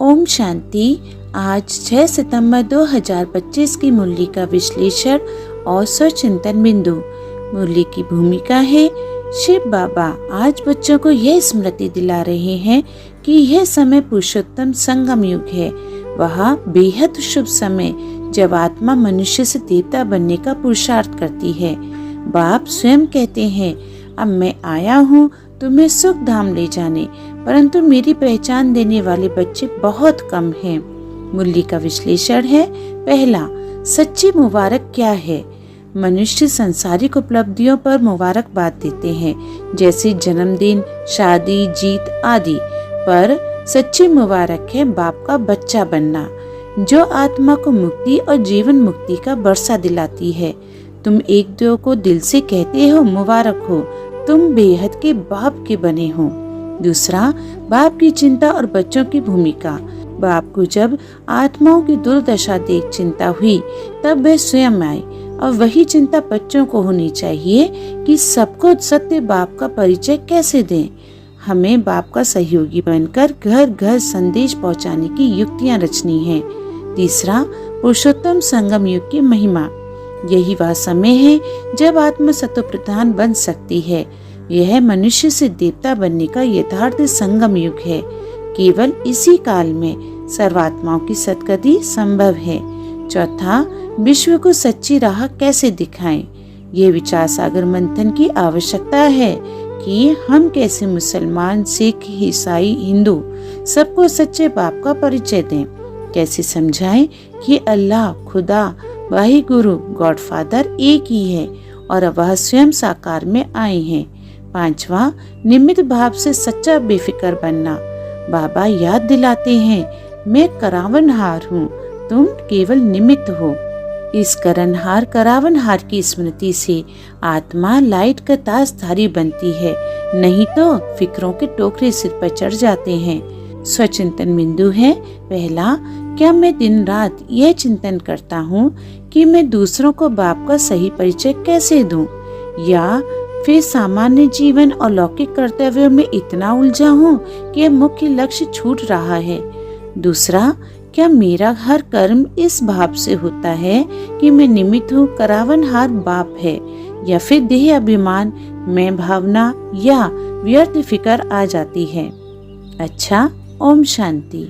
ओम शांति। आज 6 सितंबर 2025 की मुरली का विश्लेषण और स्वचिंतन बिंदु। मुरली की भूमिका है शिव बाबा आज बच्चों को यह स्मृति दिला रहे हैं कि यह समय पुरुषोत्तम संगम युग है। वह बेहद शुभ समय जब आत्मा मनुष्य से देवता बनने का पुरुषार्थ करती है। बाप स्वयं कहते हैं, अब मैं आया हूँ तुम्हें सुख धाम ले जाने, परंतु मेरी पहचान देने वाले बच्चे बहुत कम हैं। मुरली का विश्लेषण है। पहला, सच्ची मुबारक क्या है? मनुष्य सांसारिक उपलब्धियों पर मुबारकबाद देते हैं, जैसे जन्मदिन, शादी, जीत आदि, पर सच्ची मुबारक है बाप का बच्चा बनना, जो आत्मा को मुक्ति और जीवन मुक्ति का बरसा दिलाती है। तुम एक दो को दिल से कहते हो मुबारक हो, तुम बेहद के बाप के बने हो। दूसरा, बाप की चिंता और बच्चों की भूमिका। बाप को जब आत्माओं की दुर्दशा देख चिंता हुई, तब वह स्वयं आए, और वही चिंता बच्चों को होनी चाहिए कि सबको सत्य बाप का परिचय कैसे दें। हमें बाप का सहयोगी बनकर घर घर संदेश पहुंचाने की युक्तियां रचनी है। तीसरा, पुरुषोत्तम संगम युग की महिमा। यही वह समय है जब आत्मा सत्व प्रधान बन सकती है। यह मनुष्य से देवता बनने का यथार्थ संगम युग है। केवल इसी काल में सर्वात्माओं की सद्गति संभव है। चौथा, विश्व को सच्ची राह कैसे दिखाएं? ये विचार सागर मंथन की आवश्यकता है कि हम कैसे मुसलमान, सिख, ईसाई, हिंदू सबको सच्चे बाप का परिचय दें। कैसे समझाएं कि अल्लाह, खुदा, वाहि गुरु, गॉडफादर एक ही है और वह स्वयं साकार में आए हैं। पांचवा, निमित्त भाव से सच्चा बेफिक्र बनना। बाबा याद दिलाते हैं, मैं करावनहार हूँ, तुम केवल निमित्त हो। इस करनहार करावनहार की स्मृति से आत्मा लाइट का ताजधारी बनती है, नहीं तो फिक्रों के टोकरे सिर पर चढ़ जाते हैं। स्वचिंतन बिंदु है। पहला, क्या मैं दिन रात यह चिंतन करता हूँ कि मैं दूसरों को बाप का सही परिचय कैसे दूं, या फिर सामान्य जीवन और लौकिक कर्तव्यों में इतना उलझा हूँ कि मुख्य लक्ष्य छूट रहा है। दूसरा, क्या मेरा हर कर्म इस भाव से होता है कि मैं निमित्त हूँ, करावनहार बाप है, या फिर देह अभिमान, मैं भावना या व्यर्थ फिक्र आ जाती है। अच्छा, ओम शांति।